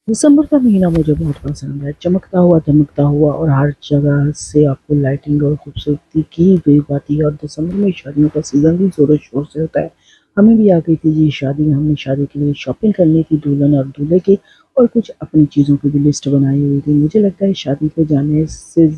दिसंबर का महीना मुझे बहुत पसंद है। चमकता हुआ, दमकता हुआ और हर जगह से आपको लाइटिंग और खूबसूरती की वेव आती है और दिसंबर में शादियों का सीज़न भी ज़ोरों-शोर से होता है। हमें भी आ गई थी जी शादी, हमने शादी के लिए शॉपिंग करनी थी दुल्हन और दूल्हे की और कुछ अपनी चीज़ों की भी लिस्ट बनाई हुई थी। मुझे लगता है शादी पे जाने से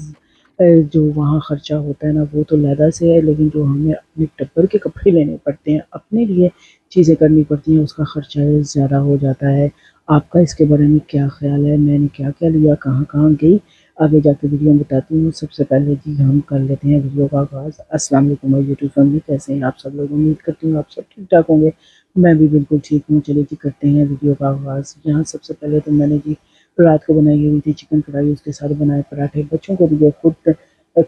जो वहाँ खर्चा होता है ना वो तो अलहदा से है, लेकिन जो हमें अपने टब्बर के कपड़े लेने पड़ते हैं, अपने लिए चीज़ें करनी पड़ती हैं, उसका खर्चा ज़्यादा हो जाता है। आपका इसके बारे में क्या ख़्याल है? मैंने क्या-क्या लिया, कहाँ-कहाँ गई? आगे जाके वीडियो में बताती हूँ। सबसे पहले जी हम कर लेते हैं वीडियो का आगाज़। अस्सलाम वालेकुम माय यूट्यूब फैमिली, कैसे हैं आप सब लोग? उम्मीद करती हूँ आप सब ठीक-ठाक होंगे। मैं भी बिल्कुल ठीक हूँ। चलिए जी करते हैं वीडियो का आगाज़। यहाँ सबसे पहले तो मैंने जी रात को बनाई हुई थी चिकन कढ़ाई, उसके साथ बनाए पराठे, बच्चों को दिए, खुद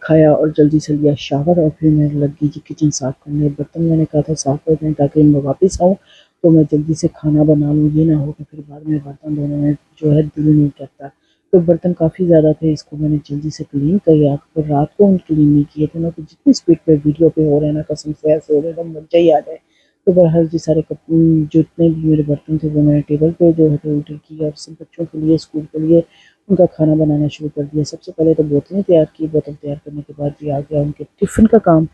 खाया और जल्दी से लिया शावर और फिर मैं लग गई जी किचन साफ़ करने। बर्तन मैंने कहा था साफ़ कर दें ताकि मैं वापस आऊँ तो मैं जल्दी से खाना बना लूँ, ये ना हो कि फिर बाद में बर्तन धोने में जो है दिल नहीं करता। तो बर्तन काफ़ी ज़्यादा थे, इसको मैंने जल्दी से क्लीन किया, फिर रात को हम क्लीन नहीं किए थे ना, तो जितनी स्पीड पे वीडियो पे हो रहे हैं ना कसम से ऐसे हो रहा है मुझे ही आ जाए। तो बहरहाल जी सारे जितने भी मेरे बर्तन थे वो मैंने टेबल पे जो है उल्टे किए और सब बच्चों के लिए स्कूल के लिए उनका खाना बनाना शुरू कर दिया। सबसे पहले तो बोतलें तैयार की, बोतल तैयार करने के बाद जी आ गया उनके टिफ़िन का काम।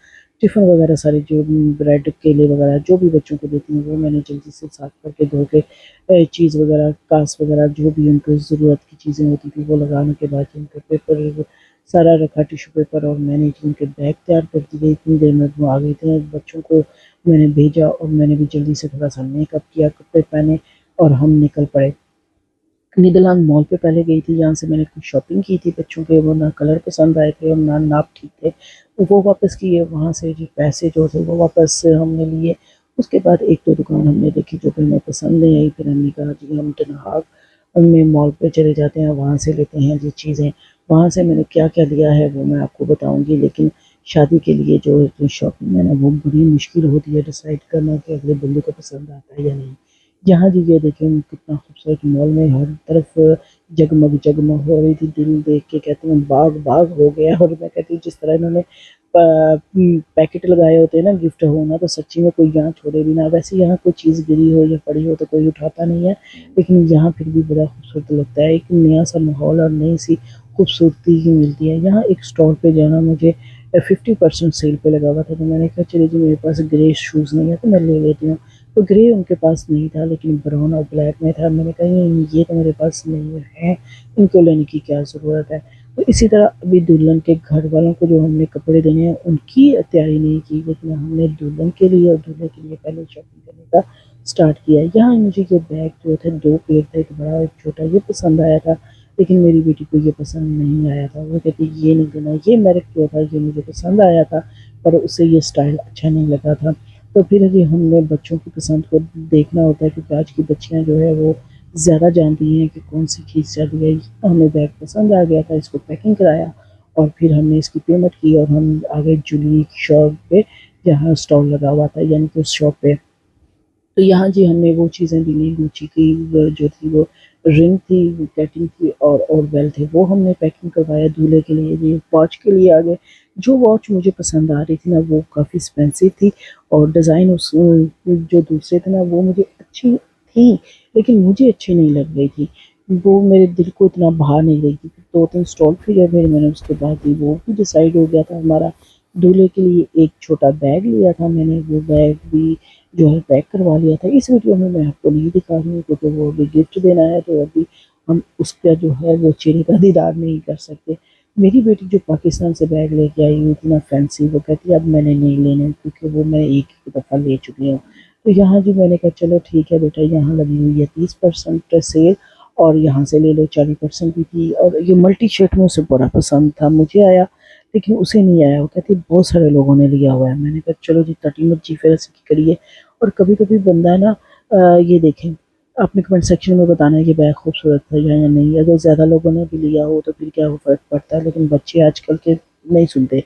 टिफ़िन वगैरह सारे जो ब्रेड, केले वगैरह जो भी बच्चों को देती हूँ वो मैंने जल्दी से साफ़ करके धो के चीज़ वगैरह, कास वगैरह जो भी उनको ज़रूरत की चीज़ें होती थी वो लगाने के बाद उनके पेपर सारा रखा टिश्यू पेपर और मैंने उनके बैग तैयार कर दिए। इतनी देर में वो आ गए थे, बच्चों को मैंने भेजा और मैंने भी जल्दी से थोड़ा-सा मेकअप किया, कपड़े पहने और हम निकल पड़े। नीदरलैंड मॉल पे पहले गई थी, जहाँ से मैंने कुछ शॉपिंग की थी बच्चों के, वो ना कलर पसंद आए थे और ना नाप ठीक थे, तो वो वापस किए। वहाँ से जी पैसे जो थे वो वापस हमने लिए। उसके बाद एक दो दुकान हमने देखी जो कि हमें पसंद नहीं आई, फिर हमने कहा जी हम टन हाग में मॉल पे चले जाते हैं, वहाँ से लेते हैं जी चीज़ें। वहाँ से मैंने क्या-क्या लिया है वो मैं आपको बताऊँगी, लेकिन शादी के लिए जो शॉपिंग है ना वो बड़ी मुश्किल होती है डिसाइड करना कि अगले बंदे को पसंद आता है या नहीं। यहाँ जी ये देखिए कितना खूबसूरत मॉल में हर तरफ जगमग हो रही थी, दिल देख के कहते हैं बाग-बाग हो गया और मैं कहती हूँ जिस तरह इन्होंने पैकेट लगाए होते हैं ना गिफ्ट हो ना तो सच्ची में कोई यहाँ छोड़े भी ना। वैसे यहाँ कोई चीज़ गिरी हो या पड़ी हो तो कोई उठाता नहीं है, लेकिन यहाँ फिर भी बड़ा खूबसूरत लगता है। एक नया-सा माहौल और नई-सी खूबसूरती ही मिलती है। यहाँ एक स्टॉल पे जाना मुझे 50% सेल पे लगा हुआ था, तो मैंने कहा चलिए जी मेरे पास ग्रे शूज़ नहीं है तो मैं ले लेती हूँ। तो ग्रे उनके पास नहीं था लेकिन ब्राउन और ब्लैक में था। मैंने कहा ये तो मेरे पास नहीं है, इनको लेने की क्या ज़रूरत है। तो इसी तरह अभी दुल्हन के घर वालों को जो हमने कपड़े देने हैं उनकी तैयारी नहीं की, लेकिन हमने दुल्हन के लिए और दूल्हे के लिए पहले शॉपिंग करने का स्टार्ट किया। यहाँ मुझे ये बैग जो थे 2 पेयर थे, एक बड़ा एक छोटा, ये पसंद आया था, लेकिन मेरी बेटी को ये पसंद नहीं आया था। वो कहती ये नहीं लेना, ये मेरे जो था ये मुझे पसंद आया था पर उसे ये स्टाइल अच्छा नहीं लगा था। तो फिर अभी हमने बच्चों की पसंद को देखना होता है क्योंकि आज की बच्चियाँ जो है वो ज़्यादा जानती हैं कि कौन सी चीज़ चल रही है। हमें बैग पसंद आ गया था, इसको पैकिंग कराया और फिर हमने इसकी पेमेंट की और हम आ गए जूली की शॉप पे जहाँ स्टॉल लगा हुआ था, यानी कि उस शॉप पे। तो यहाँ जी हमने वो चीज़ें भी ली, गुच्ची की जो थी वो रिंग थी, कैटिंग थी और बेल्ट थे, वो हमने पैकिंग करवाया दूल्हे के लिए। जी वॉच के लिए आ गए। जो वॉच मुझे पसंद आ रही थी ना वो काफ़ी एक्सपेंसिव थी और डिज़ाइन उस जो दूसरे थे ना वो मुझे अच्छी थी, लेकिन मुझे अच्छी नहीं लग रही थी। वो मेरे दिल को इतना भा नहीं रही थी। 2-3 स्टॉल फिर मैंने उसके बाद ही वो भी डिसाइड हो गया था हमारा। दूल्हे के लिए एक छोटा बैग लिया था मैंने, वो बैग भी जो है पैक करवा लिया था। इस वीडियो में मैं आपको नहीं दिखा रही हूँ क्योंकि वो अभी गिफ्ट देना है तो अभी हम उसका जो है वो चेहरे का दीदार नहीं कर सकते। मेरी बेटी जो पाकिस्तान से बैग लेके आई हुई थी ना फैंसी, वो कहती है अब मैंने नहीं लेने क्योंकि वो मैं एक ही दफ़ा ले चुकी हूँ। तो यहाँ जी मैंने कहा चलो ठीक है बेटा, यहाँ लगी हुई है 30% सेल और यहाँ से ले लो। 40% भी थी और ये मल्टी शेड में उसे बड़ा पसंद था, मुझे आया लेकिन उसे नहीं आया। वो कहती बहुत सारे लोगों ने लिया हुआ है। मैंने कहा चलो जी तटी मर्जी फिर ऐसे की करिए। और कभी-कभी बंदा ना ये देखें, आपने कमेंट सेक्शन में बताना है कि बैग खूबसूरत था या नहीं। अगर ज़्यादा लोगों ने भी लिया हो तो फिर क्या फ़र्क पड़ता है, लेकिन बच्चे आजकल के नहीं सुनते।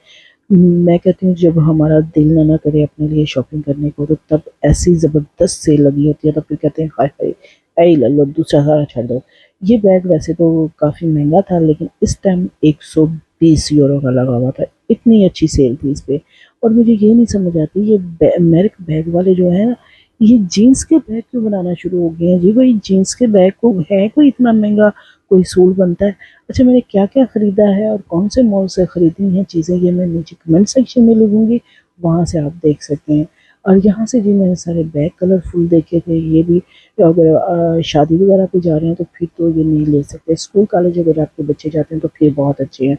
मैं कहती हूँ जब हमारा दिल ना करे अपने लिए शॉपिंग करने को तो तब ऐसी ज़बरदस्त सेल लगी होती है तो फिर कहते हैं हाय हाय, ऐ ले लो दूसरा सारा छੱਡ दो। ये बैग वैसे तो काफ़ी महँगा था लेकिन इस टाइम 120 यूरो का लगा हुआ था। इतनी अच्छी सेल थी इस पे। और मुझे ये नहीं समझ आती ये मेरिक बैग वाले जो हैं ना, یہ جینس کے بیگ کیوں بنانا شروع ہو گئے ہیں جی؟ بھائی جینس کے بیگ کو ہے کوئی اتنا مہنگا کوئی سول بنتا ہے؟ اچھا میں نے کیا کیا خریدا ہے اور کون سے مال سے خریدی ہیں چیزیں، یہ میں نیچے کمنٹ سیکشن میں لکھوں گی، وہاں سے آپ دیکھ سکتے ہیں۔ اور یہاں سے جی میں نے سارے بیگ کلرفل دیکھے تھے، یہ بھی اگر شادی وغیرہ پہ جا رہے ہیں تو پھر تو یہ نہیں لے سکتے، اسکول کالج اگر آپ کے بچے جاتے ہیں تو پھر بہت اچھے ہیں۔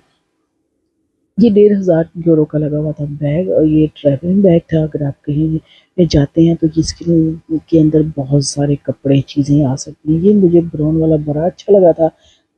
یہ 1500 یورو کا لگا ہوا تھا بیگ، اور یہ ٹریولنگ بیگ تھا، اگر آپ کہیں پہ جاتے ہیں تو اس کے اندر بہت سارے کپڑے چیزیں آ سکتی ہیں۔ یہ مجھے براؤن والا بڑا اچھا لگا تھا،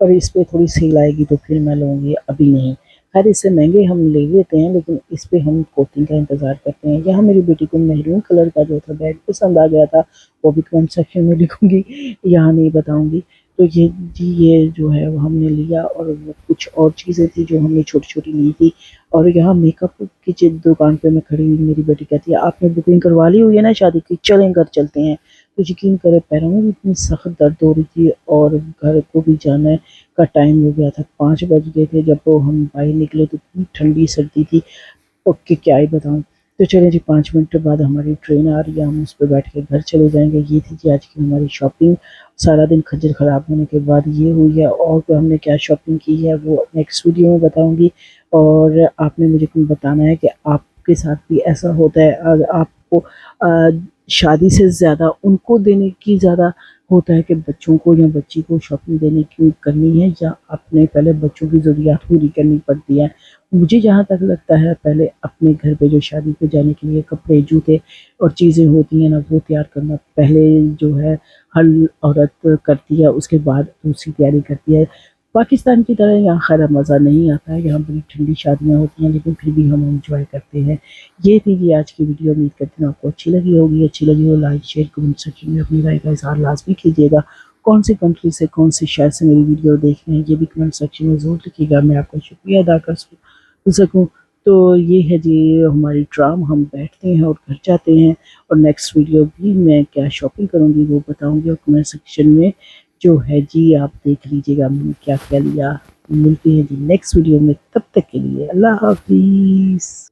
پر اس پہ تھوڑی سیل آئے گی تو پھر میں لوں گی، ابھی نہیں۔ خیر اس سے مہنگے ہم لے لیتے ہیں لیکن اس پہ ہم کوٹنگ کا انتظار کرتے ہیں۔ یہاں میری بیٹی کو میرون کلر کا جو تھا بیگ پسند آ گیا تھا، وہ بھی کمنٹ سیکشن میں لکھوں گی، یہاں نہیں بتاؤں گی۔ تو یہ جی یہ جو ہے وہ ہم نے لیا، اور وہ کچھ اور چیزیں تھی جو ہم نے چھوٹی چھوٹی لی تھی۔ اور یہاں میک اپ کی دکان پہ میں کھڑی ہوئی، میری بیٹی کہتی ہے آپ نے بکنگ کروا لی ہوئی ہے نا شادی کی، چلیں گھر چلتے ہیں۔ تو یقین کرے پیروں میں بھی اتنی سخت درد ہو رہی تھی، اور گھر کو بھی جانا کا ٹائم ہو گیا تھا، 5 بج گئے تھے جب وہ ہم باہر نکلے تو اتنی ٹھنڈی سردی تھی، اوکے کیا ہی بتاؤں۔ تو چلیں جی 5 منٹ بعد ہماری ٹرین آ رہی ہے، ہم اس پہ بیٹھ کے گھر چلے جائیں گے۔ یہ تھی جی آج کی ہماری شاپنگ، سارا دن کھجر خراب ہونے کے بعد یہ ہوئی ہے، اور ہم نے کیا شاپنگ کی ہے وہ نیکسٹ ویڈیو میں بتاؤں گی۔ اور آپ نے مجھے بتانا ہے کہ آپ کے ساتھ بھی ایسا ہوتا ہے، اگر آپ کو شادی سے زیادہ ان کو دینے کی زیادہ ہوتا ہے کہ بچوں کو یا بچی کو شاپنگ دینے کی کرنی ہے، یا اپنے پہلے بچوں کی ضروریات پوری کرنی پڑتی ہے؟ مجھے جہاں تک لگتا ہے پہلے اپنے گھر پہ جو شادی پہ جانے کے لیے کپڑے جوتے اور چیزیں ہوتی ہیں نا وہ تیار کرنا پہلے جو ہے ہر عورت کرتی ہے، اس کے بعد دوسری تیاری کرتی ہے۔ پاکستان کی طرح یہاں خیر مزہ نہیں آتا ہے، یہاں بڑی ٹھنڈی شادیاں ہوتی ہیں لیکن پھر بھی ہم انجوائے کرتے ہیں۔ یہ تھی جی آج کی ویڈیو، امید کرتی ہوں آپ کو اچھی لگی ہوگی، اچھی لگی ہو لائک شیئر کمنٹ سیکشن میں اپنی رائے کا اظہار لازمی کیجیے گا۔ کون سی کنٹری سے کون سے شہر سے میری ویڈیو دیکھ رہے ہیں یہ بھی کمنٹ سیکشن میں ضرور لکھیے گا، میں آپ کا شکریہ ادا کر سکوں۔ تو یہ ہے جی ہماری ٹرام، ہم بیٹھتے ہیں اور گھر جاتے ہیں، اور نیکسٹ ویڈیو بھی میں کیا شاپنگ کروں گی وہ بتاؤں گی، اور کمنٹ سیکشن میں جو ہے جی آپ دیکھ لیجیے گا میں نے کیا کیا لیا۔ ملتے ہیں جی نیکسٹ ویڈیو میں، تب تک کے لیے اللہ حافظ۔